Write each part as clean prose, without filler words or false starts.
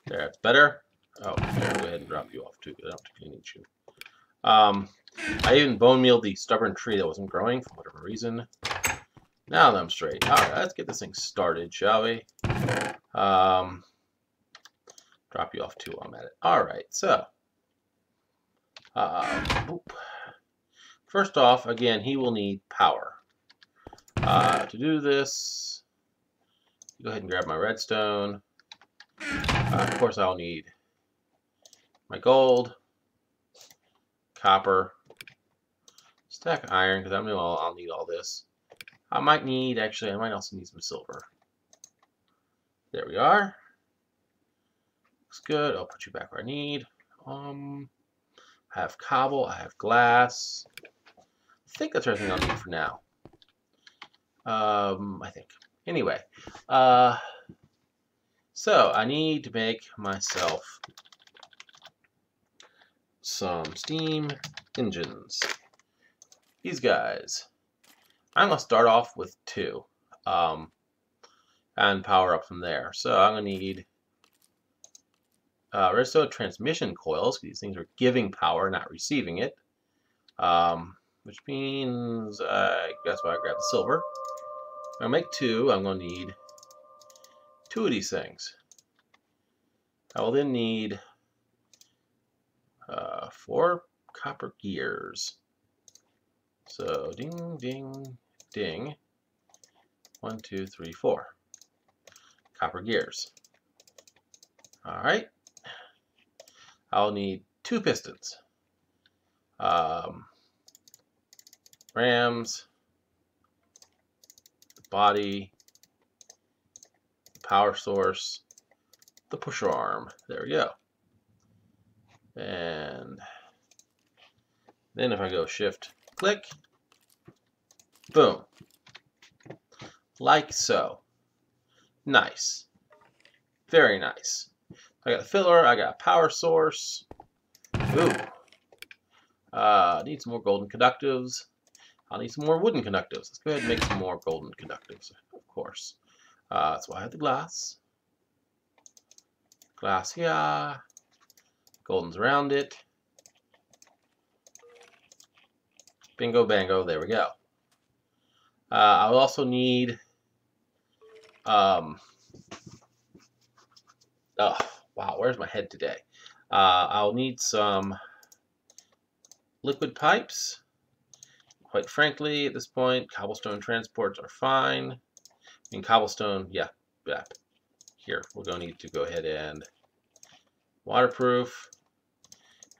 There, it's better. Oh, there, go ahead and drop you off too. I don't particularly need you. I even bone mealed the stubborn tree that wasn't growing for whatever reason. Now that I'm straight. All right, let's get this thing started, shall we? Drop you off too while I'm at it. All right, so first off, again, he will need power. To do this, go ahead and grab my redstone. Of course, I'll need my gold, copper, stack of iron, because I know I'll need all this. I might need, actually, I might also need some silver. There we are. Looks good. I'll put you back where I need. I have cobble, I have glass. I think that's everything I'll need for now. I think. Anyway, so I need to make myself some steam engines. These guys. I'm going to start off with 2 and power up from there. So I'm going to need redstone transmission coils. These things are giving power, not receiving it. Which means that's why I grabbed the silver. I'll make 2. I'm going to need 2 of these things. I will then need 4 copper gears. So ding, ding, ding. 1, 2, 3, 4 copper gears. All right. I'll need 2 pistons. Rams, the body, the power source, the pusher arm. There we go. And then if I go shift click, boom, like so. Nice, very nice. I got a filler, I got a power source. Ooh, need some more golden conductives. I'll need some more wooden conductives. Let's go ahead and make some more golden conductives, of course. That's why I have the glass. Glass here. Golden's around it. Bingo bango, there we go. I will also need oh wow, where's my head today? I'll need some liquid pipes. Quite frankly, at this point, cobblestone transports are fine. I mean, cobblestone, yeah. Here, we're going to need to go ahead and waterproof.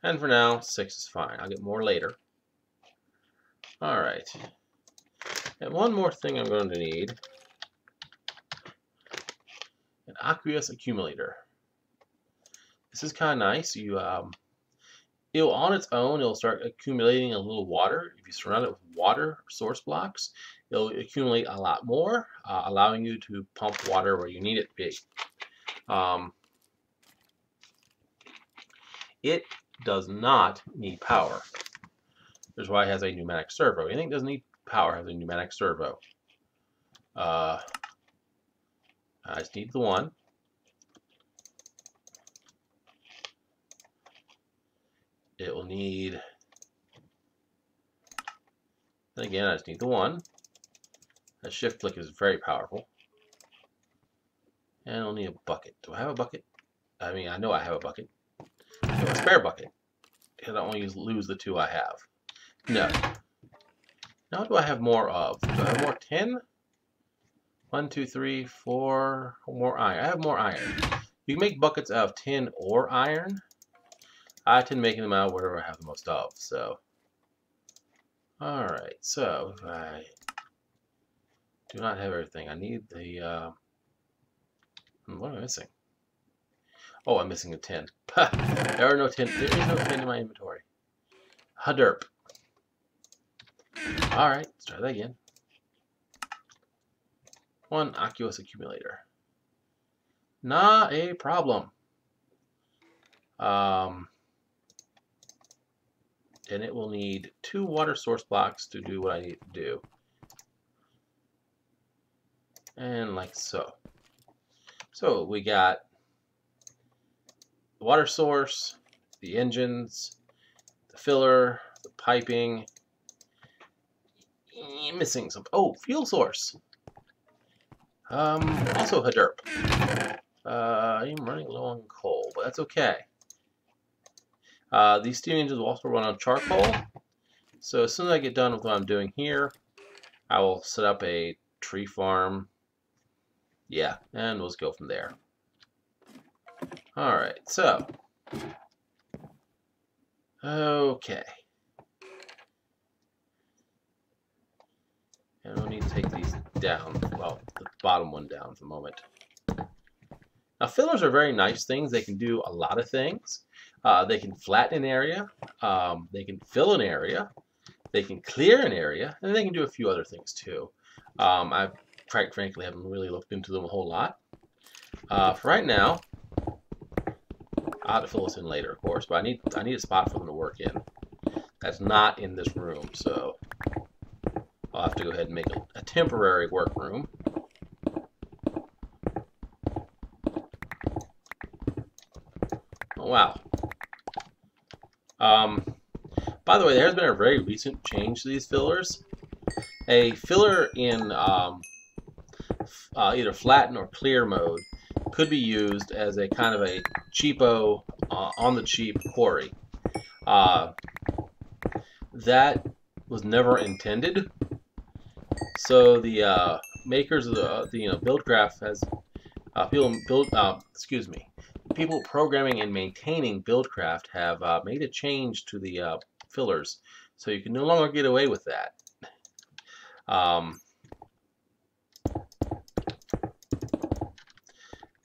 And for now, 6 is fine. I'll get more later. All right. And one more thing I'm going to need. An aqueous accumulator. This is kind of nice. It'll on its own, it'll start accumulating a little water. If you surround it with water source blocks, it'll accumulate a lot more, allowing you to pump water where you need it to be. It does not need power. Here's why it has a pneumatic servo. Anything that doesn't need power has a pneumatic servo. I just need the one. It will need, and again, I just need the one. That shift click is very powerful. And I'll need a bucket. Do I have a bucket? I mean, I know I have a bucket. I have a spare bucket. I don't want to lose the 2 I have. No. Now what do I have more of? Do I have more tin? 1, 2, 3, 4. More iron. I have more iron. You can make buckets out of tin or iron. I tend to make them out wherever I have the most of. So, all right. So if I do not have everything, I need the. What am I missing? Oh, I'm missing a tin. There are no tin. There is no tin in my inventory. Haderp. All right. Let's try that again. 1 aqueous accumulator. Not a problem. And it will need 2 water source blocks to do what I need to do. And like so. So we got water source, the engines, the filler, the piping. Missing some. Oh, fuel source. Also a derp. I'm running low on coal, but that's okay. These steam engines will also run on charcoal. So as soon as I get done with what I'm doing here, I will set up a tree farm. Yeah, and we'll just go from there. Alright, so. Okay. And we'll need to take these down. Well, the bottom one down for the moment. Now, fillers are very nice things. They can do a lot of things. They can flatten an area. They can fill an area. They can clear an area. And they can do a few other things, too. I, quite frankly, haven't really looked into them a whole lot. For right now, I'll have to fill this in later, of course, but I need a spot for them to work in. That's not in this room, so I'll have to go ahead and make a temporary workroom. Oh, wow. By the way, there has been a very recent change to these fillers. A filler in either flatten or clear mode could be used as a kind of a cheapo, on the cheap quarry. That was never intended. So the makers of the Buildcraft has people programming and maintaining Buildcraft have made a change to the fillers, so you can no longer get away with that.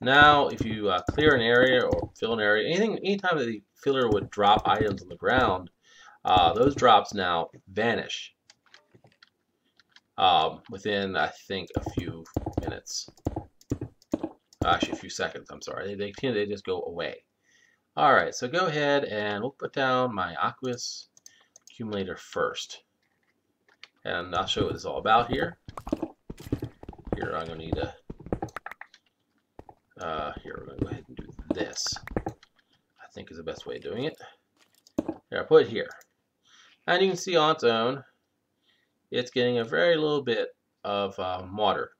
Now, if you clear an area or fill an area, anytime that the filler would drop items on the ground, those drops now vanish within, I think, a few minutes. Actually, a few seconds, I'm sorry. They just go away. Alright, so go ahead and we'll put down my aqueous accumulator first. And I'll show you what it's all about here. Here, I'm going to need to... here, we're going to go ahead and do this. I think is the best way of doing it. Here, I put it here. And you can see on its own, it's getting a very little bit of water.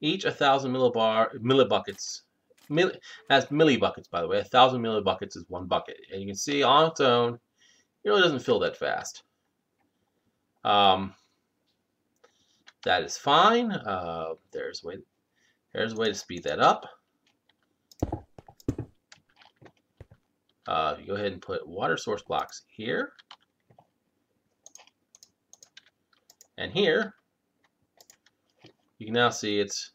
Each 1,000 millibuckets. That's millibuckets, by the way. 1,000 millibuckets is one bucket. And you can see on its own, it really doesn't fill that fast. That is fine. There's a way to speed that up. You go ahead and put water source blocks here and here. You can now see it's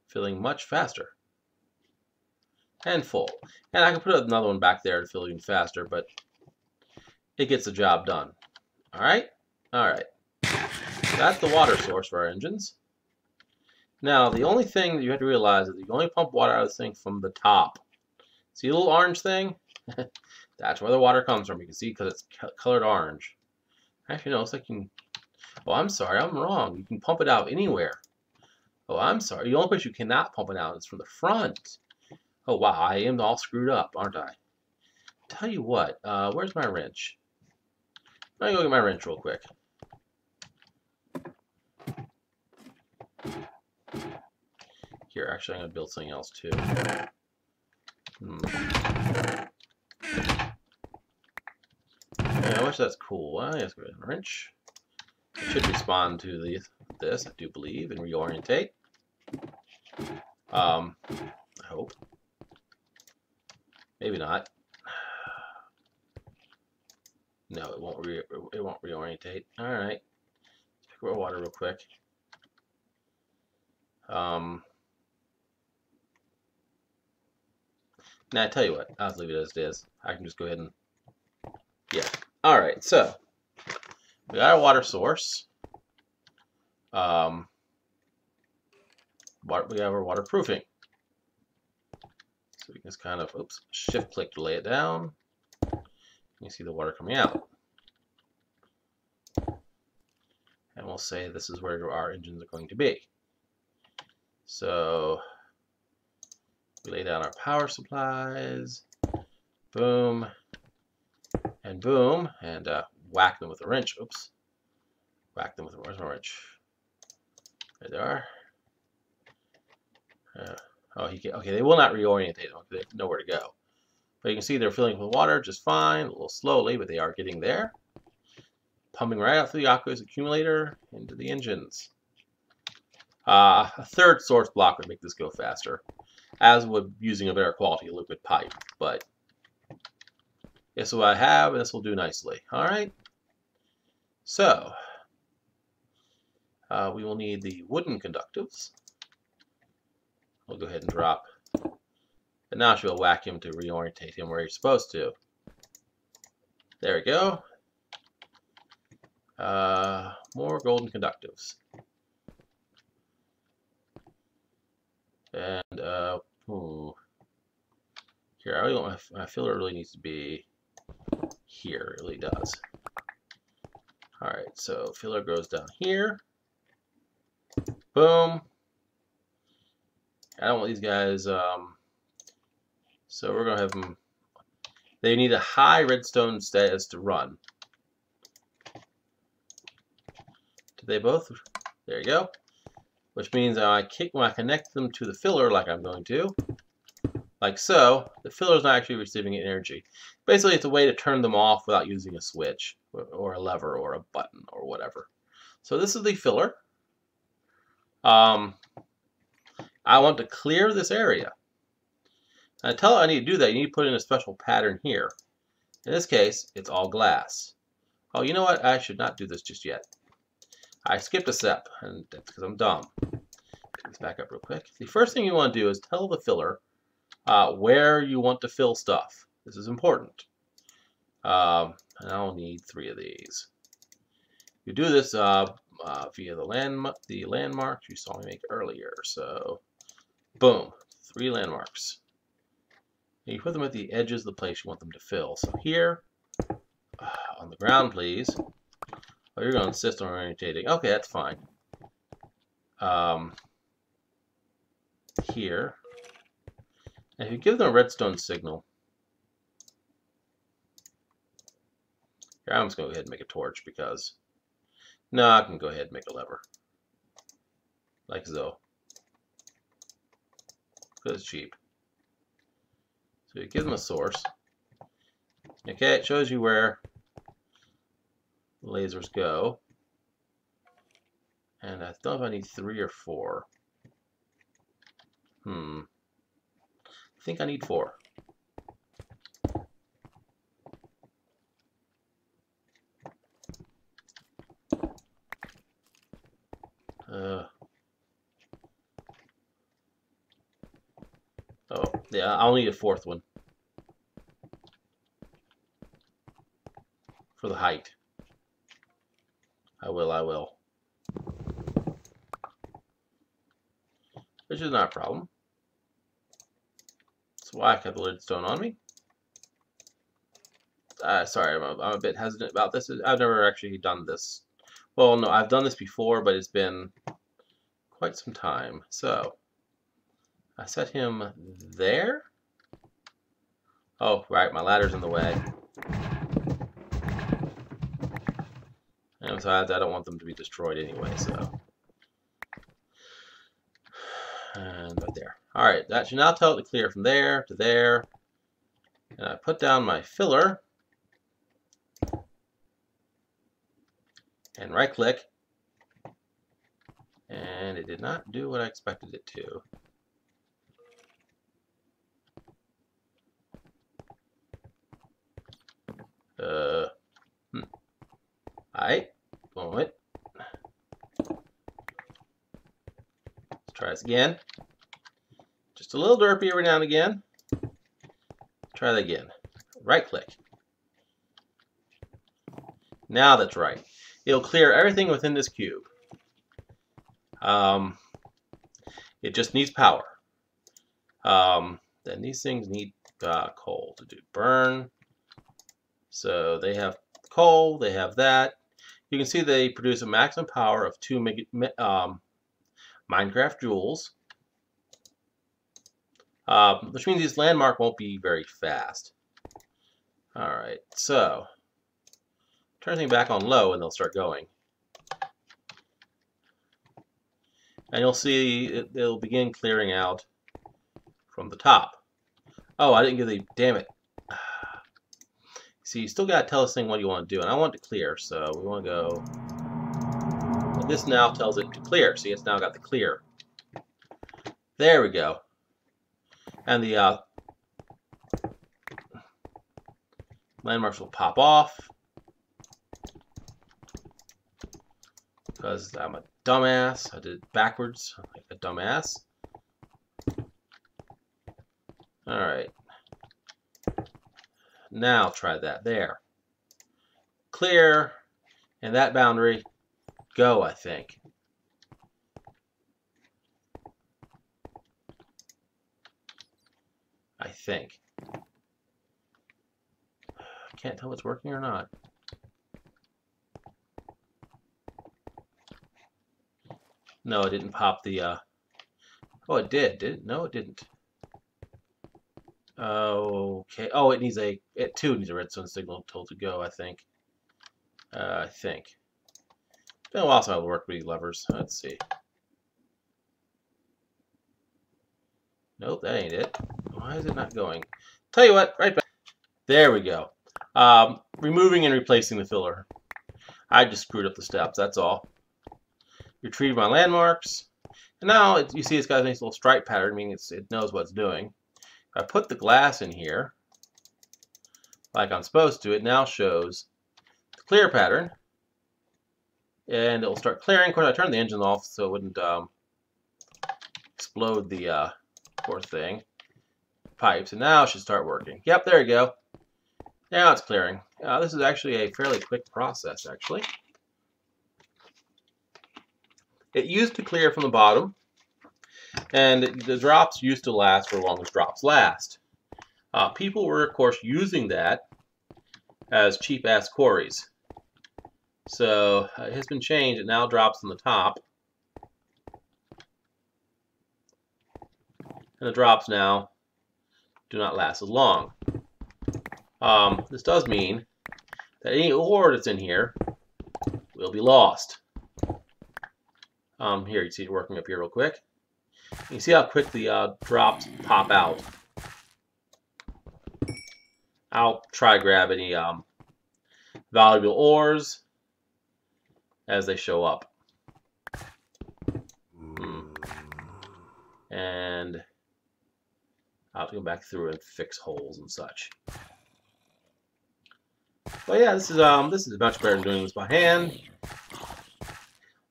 filling much faster and full. And I can put another one back there to fill even faster, but it gets the job done. All right? All right. That's the water source for our engines. Now, the only thing that you have to realize is that you only pump water out of this thing from the top. See the little orange thing? That's where the water comes from. You can see because it's colored orange. Actually, no, it's like you can... Oh, I'm sorry, I'm wrong. You can pump it out anywhere. Oh, I'm sorry. The only place you cannot pump it out is from the front. Oh, wow, I am all screwed up, aren't I? Tell you what, where's my wrench? Let me go get my wrench real quick. Here, actually, I'm going to build something else, too. Yeah, I wish that's cool. Well, let's go ahead and wrench. It should respond to this, I do believe, and reorientate. I hope. Maybe not. No, it won't reorientate. All right. Let's pick up our water real quick. Now, I tell you what, I'll just leave it as it is. I can just go ahead and... Yeah. All right, so we got our water source. We have our waterproofing. So we can just kind of, shift click to lay it down. You see the water coming out. And we'll say this is where our engines are going to be. So We lay down our power supplies. Boom. And boom. And whack them with a wrench. Oops. Whack them with a wrench. There they are. Okay, they will not reorientate. They have nowhere to go. But you can see they're filling with water just fine, a little slowly, but they are getting there. Pumping right out through the aqueous accumulator into the engines. A third source block would make this go faster, as would using a better quality liquid pipe. But this is what I have, and this will do nicely. All right. So we will need the wooden conductives. We'll go ahead and drop. And now she'll whack him to reorientate him where he's supposed to. There we go. More golden conductives. And, here, I really want my filler really needs to be here. It really does. Alright, so filler goes down here. Boom. I don't want these guys, so we're going to have them, they need a high redstone status to run. Do they both? There you go. Which means when I connect them to the filler like I'm going to, like so, the filler is not actually receiving energy. Basically, it's a way to turn them off without using a switch or a lever or a button or whatever. So this is the filler. I want to clear this area. And to tell I need to do that, you need to put in a special pattern here. In this case, it's all glass. Oh, you know what? I should not do this just yet. I skipped a step, and that's because I'm dumb. Let's back up real quick. The first thing you want to do is tell the filler where you want to fill stuff. This is important. And I'll need 3 of these. You do this via the landmarks you saw me make earlier. So, boom, 3 landmarks. And you put them at the edges of the place you want them to fill. So here, on the ground, please. Oh, you're going to insist on orientating. Okay, that's fine. Here. And if you give them a redstone signal, here, I'm just going to go ahead and make a torch because, no, I can go ahead and make a lever. Like so. Because it's cheap. So you give them a source. Okay, it shows you where the lasers go. And I don't know if I need 3 or 4. I think I need 4. Oh, yeah, I'll need a 4th one. For the height. I will. Which is not a problem. That's why I kept the redstone on me. Sorry, I'm a bit hesitant about this. I've never actually done this. Well, no, I've done this before, but it's been quite some time. So, I set him there. Oh, right, my ladder's in the way. And besides, I don't want them to be destroyed anyway, so. And right there. Alright, that should now tell it to clear from there to there. And I put down my filler. And right click. And it did not do what I expected it to. Alright, moment. Let's try this again. Just a little derpy every now and again. Try that again. Right click. Now that's right. It'll clear everything within this cube. It just needs power. Then these things need coal to do burn. So they have coal, they have that. You can see they produce a maximum power of 2 Minecraft joules. which means this landmark won't be very fast. Alright, so turn everything back on low and they'll start going. And you'll see it'll begin clearing out from the top. Oh, I didn't give the... damn it. See, you still got to tell this thing what you want to do. And I want it to clear, so we want to go... And this now tells it to clear. See, it's now got the clear. There we go. And the landmarks will pop off. Because I'm a dumbass. I did it backwards, like a dumbass. Alright. Now try that. There. Clear. And that boundary. Go, I think. Can't tell if it's working or not. No, it didn't pop the... Oh, it did. Did it? No, it didn't. Okay. Oh, it needs a... It too needs a redstone signal told to go, I think. It's been a while since I've worked with these levers. Let's see. Nope, that ain't it. Why is it not going? Tell you what, right back. There we go. Removing and replacing the filler. I just screwed up the steps, that's all. Retrieve my landmarks. And now you see it's got a nice little stripe pattern, meaning it knows what it's doing. If I put the glass in here, like I'm supposed to, it now shows the clear pattern. And it will start clearing. Of course, I turned the engine off so it wouldn't explode the poor thing. Pipes, and now it should start working. Yep, there you go. Now it's clearing. This is actually a fairly quick process, actually. It used to clear from the bottom, and the drops used to last for as long as drops last. People were, of course, using that as cheap-ass quarries. So it has been changed. It now drops on the top. And the drops now do not last as long. This does mean that any ore that's in here will be lost. Here, you see it working up here real quick. You can see how quick the drops pop out. I'll try to grab any valuable ores as they show up. And I'll have to go back through and fix holes and such. But yeah, this is much better than doing this by hand.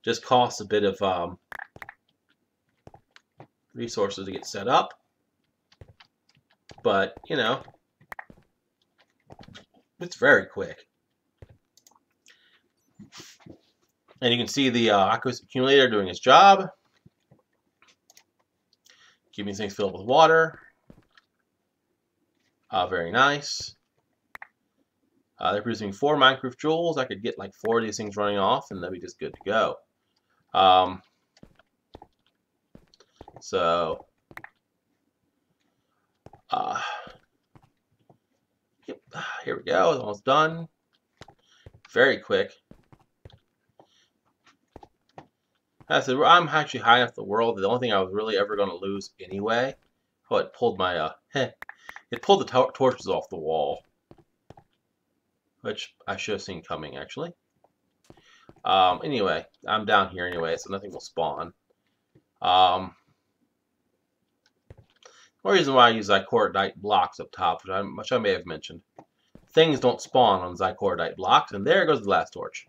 Just costs a bit of resources to get set up. But, you know, it's very quick. And you can see the aqueous accumulator doing its job. Keeping things filled with water. Very nice. They're producing 4 Minecraft joules. I could get like 4 of these things running off, and that'd be just good to go. Yep, here we go. It's almost done. Very quick. I said, I'm actually high enough in the world that the only thing I was really ever going to lose anyway. Oh, it pulled my it pulled the torches off the wall, which I should have seen coming, actually. Anyway, I'm down here anyway, so nothing will spawn. One reason why I use zycordite blocks up top, which I may have mentioned. Things don't spawn on zycordite blocks, and there goes the last torch.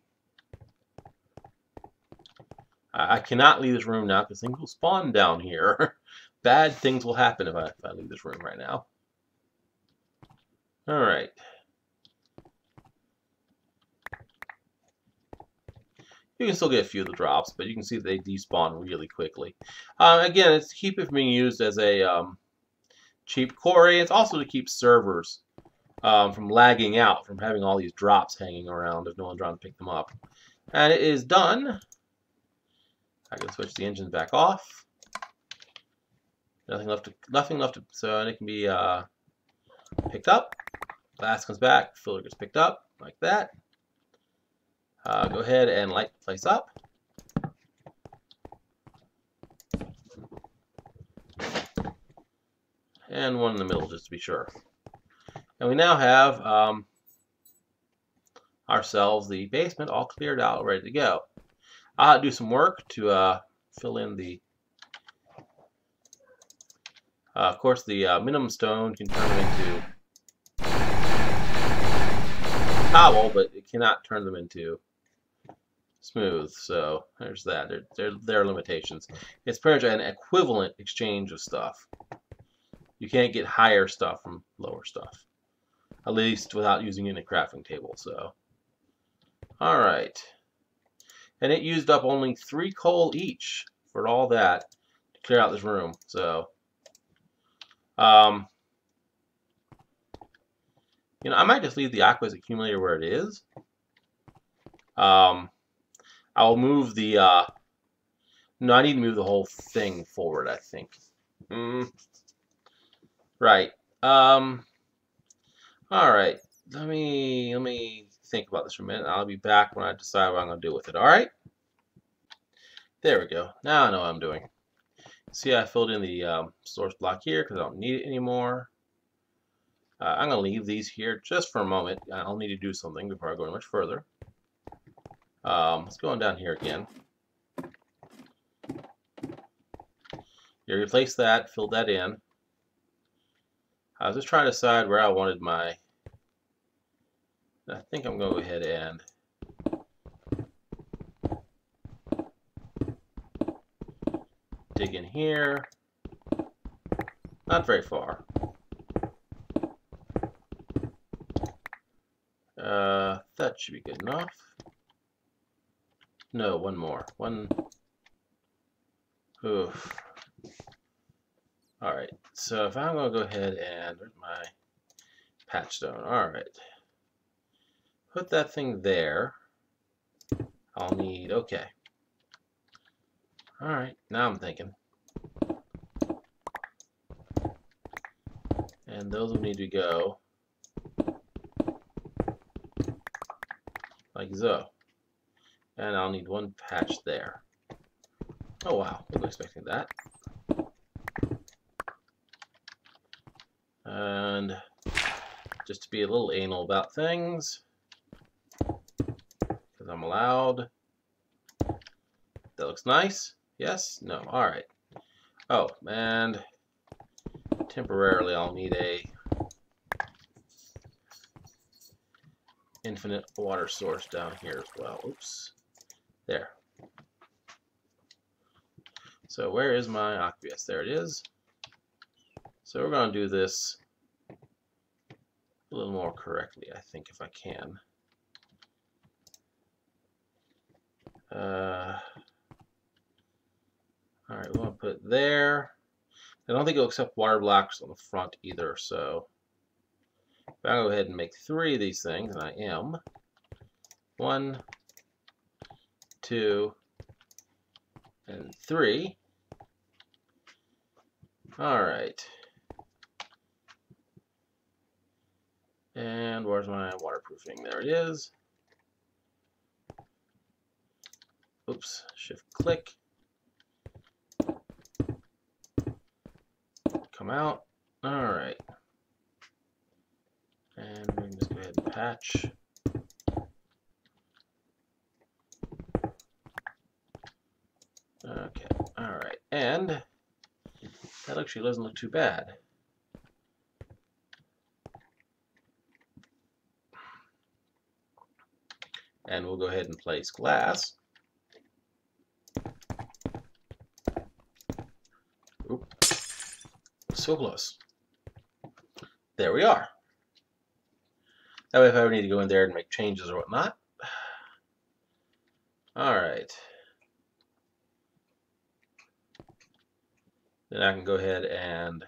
I cannot leave this room now because things will spawn down here. Bad things will happen if I leave this room right now. Alright. You can still get a few of the drops, but you can see they despawn really quickly. Again, it's to keep it from being used as a cheap quarry. It's also to keep servers from lagging out, from having all these drops hanging around if no one's trying to pick them up. And it is done. I can switch the engine back off. Nothing left. So it can be picked up. Glass comes back. Filler gets picked up like that. Go ahead and light the place up. And one in the middle, just to be sure. And we now have ourselves the basement all cleared out, ready to go. I'll do some work to fill in the. Of course, the minimum stone can turn them into cobble, but it cannot turn them into smooth. So there's that. There are limitations. It's pretty much an equivalent exchange of stuff. You can't get higher stuff from lower stuff, at least without using it in a crafting table. So, all right, and it used up only 3 coal each for all that to clear out this room. So, you know, I might just leave the aqueous accumulator where it is. I'll move the. No, I need to move the whole thing forward, I think. Right. All right. Let me think about this for a minute. I'll be back when I decide what I'm going to do with it. All right. There we go. Now I know what I'm doing. See, I filled in the source block here because I don't need it anymore. I'm going to leave these here just for a moment. I'll need to do something before I go much further. Let's go on down here again. You replace that, fill that in. I was just trying to decide where I wanted my. I think I'm going to go ahead and dig in here. Not very far. That should be good enough. No, one more. One. Oof. Alright, so if I'm going to go ahead and, where's my patch stone? Alright. Put that thing there. I'll need, okay. Alright, now I'm thinking. And those will need to go like so. And I'll need 1 patch there. Oh wow, wasn't expecting that. And just to be a little anal about things, because I'm allowed. That looks nice. Yes? No. Alright. Oh, and temporarily I'll need a infinite water source down here as well. Oops. There. So where is my aqueous? There it is. So we're going to do this a little more correctly, I think, if I can. Alright, we want to put it there. I don't think it'll accept water blocks on the front either, so if I go ahead and make 3 of these things, and I am. 1, 2, and 3. Alright. And where's my waterproofing? There it is. Oops, shift click. Come out. Alright. And we can just go ahead and patch. Okay, alright. And that actually doesn't look too bad. And we'll go ahead and place glass. Oop. So close. There we are. That way if I ever need to go in there and make changes or whatnot. Alright. Then I can go ahead and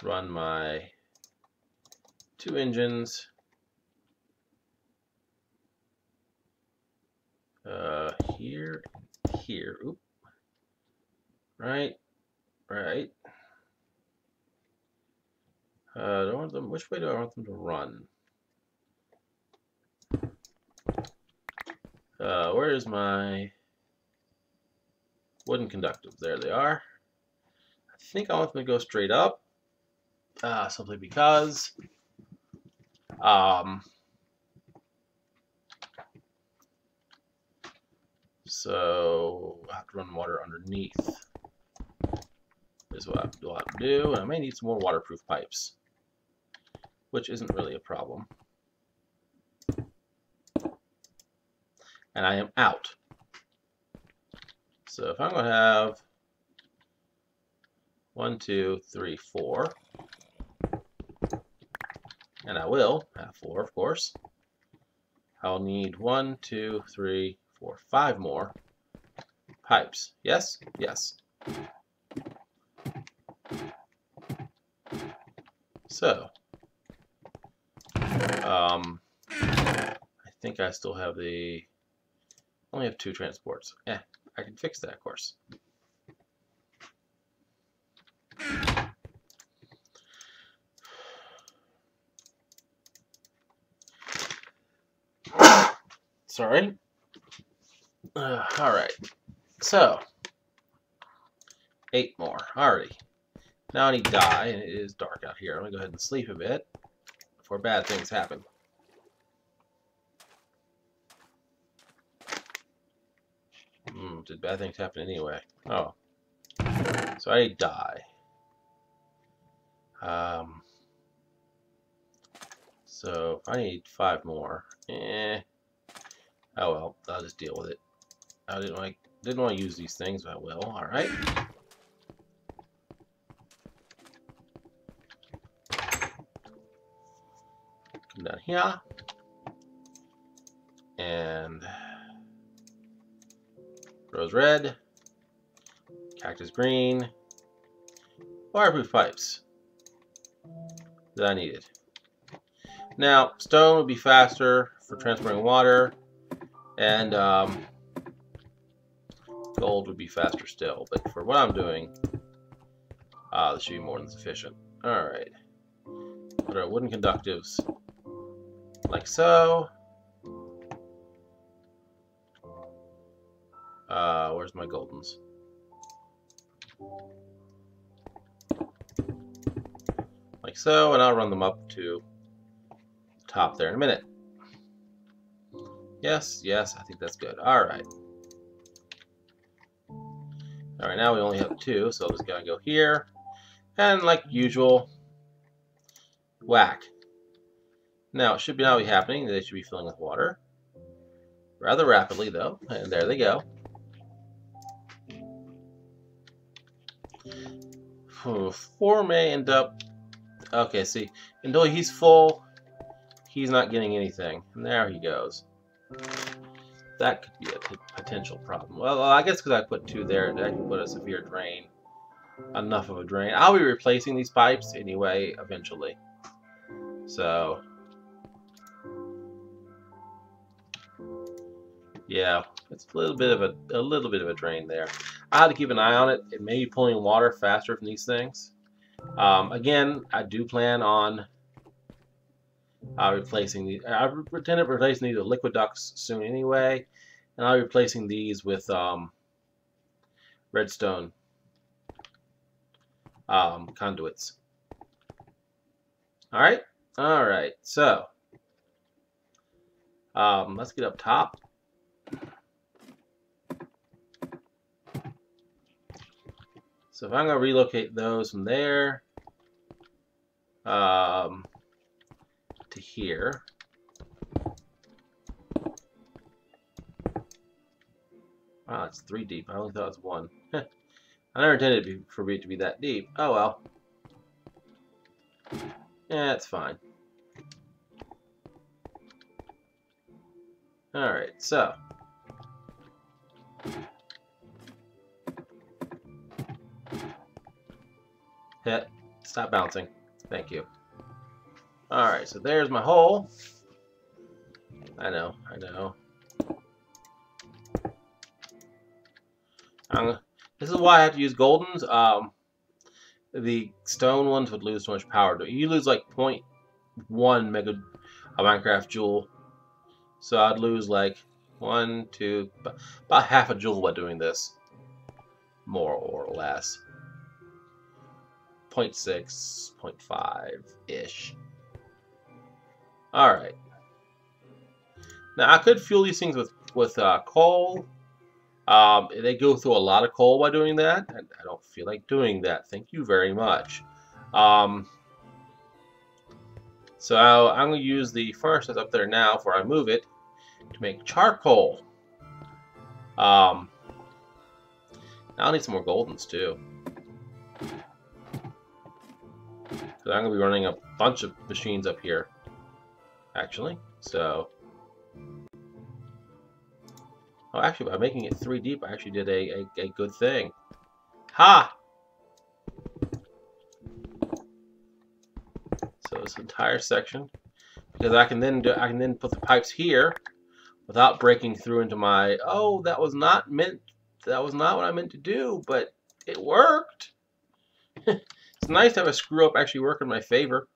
run my 2 engines here, here. Oop. Right, right. I don't want them. Which way do I want them to run? Where is my wooden conductives? There they are. I think I want them to go straight up. Simply because so I have to run water underneath is what I'll have to do, and I may need some more waterproof pipes, which isn't really a problem. And I am out. So if I'm going to have 1, 2, 3, 4, and I will have 4, of course, I'll need 1, 2, 3, 4, 5 more pipes. Yes? Yes. So, I think I still have only have 2 transports. I can fix that, of course. Sorry. Alright. So, 8 more. Alrighty. Now I need to die, and it is dark out here. I'm going to go ahead and sleep a bit before bad things happen. Did bad things happen anyway? Oh. So I need to die. So if I need 5 more. Oh well, I'll just deal with it. I didn't want to use these things, but I will. Alright. Come down here. And rose red. Cactus green. Waterproof pipes that I needed. Now, stone would be faster for transporting water, and gold would be faster still. But for what I'm doing, this should be more than sufficient. Alright. Put our wooden conductives like so. Where's my goldens? Like so, and I'll run them up to the top there in a minute. Yes, yes, I think that's good. Alright. Alright, now we only have 2, so this gotta go here. And like usual, whack. Now, it should now be happening. They should be filling with water. Rather rapidly, though. And there they go. 4 may end up... Okay, see. Until he's full, he's not getting anything. And there he goes. That could be a potential problem. Well, I guess because I put 2 there, that could put a severe drain. Enough of a drain. I'll be replacing these pipes anyway, eventually. So... yeah, it's a little bit of a drain there. I have to keep an eye on it. It may be pulling water faster from these things. Again, I do plan on replacing these. I intend on replacing these with liquid ducts soon anyway, and I'll be replacing these with redstone conduits. All right. So let's get up top. So if I'm going to relocate those from there to here, wow, it's 3 deep. I only thought it was 1. I never intended for it to be that deep. Oh well. Yeah, it's fine. Alright, so. Hit. Stop bouncing. Thank you. Alright, so there's my hole. I know. This is why I have to use goldens. The stone ones would lose too much power. You lose like 0.1 mega Minecraft joule. So I'd lose like 1, 2, about half a joule by doing this. More or less. 0.6, 0.5-ish. Alright. Now I could fuel these things with coal. They go through a lot of coal by doing that, and I don't feel like doing that. Thank you very much. So I'm going to use the furnace that's up there now before I move it to make charcoal. Now I'll need some more goldens too. So I'm going to be running a bunch of machines up here, actually. So, oh, actually, by making it 3 deep, I actually did a good thing. Ha! So this entire section, because I can then put the pipes here without breaking through into my. Oh, that was not what I meant to do, but it worked. It's nice to have a screw up actually work in my favor.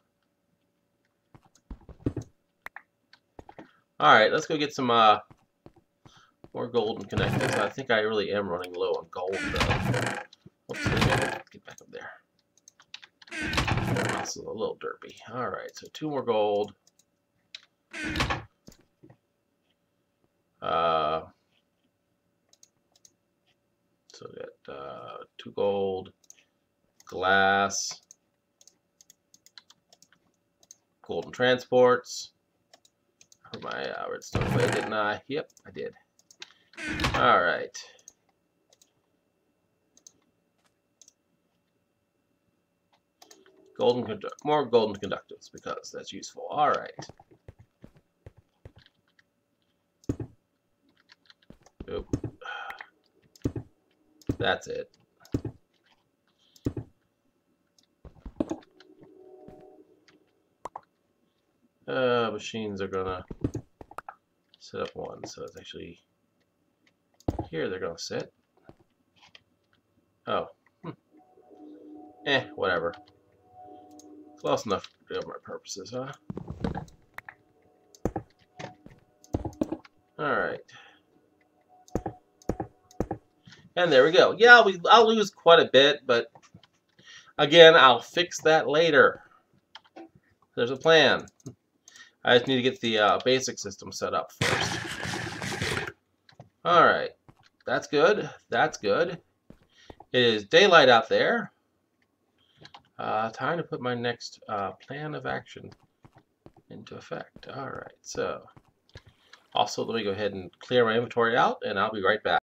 Alright, let's go get some more golden connectors. I think I really am running low on gold though. Oops, get back up there. This is a little derpy. Alright, so 2 more gold. So we got 2 gold. Glass, golden transports. I put my redstone away, didn't I? Yep, I did. All right. More golden conductives because that's useful. All right. Oop. That's it. Machines are gonna set up 1, so it's actually here they're gonna sit. Oh, whatever. Close enough for my purposes, huh? All right, and there we go. Yeah, I'll lose quite a bit, but again, I'll fix that later. There's a plan. I just need to get the basic system set up first. Alright. That's good. That's good. It is daylight out there. Time to put my next plan of action into effect. Alright, so. Also, let me go ahead and clear my inventory out, and I'll be right back.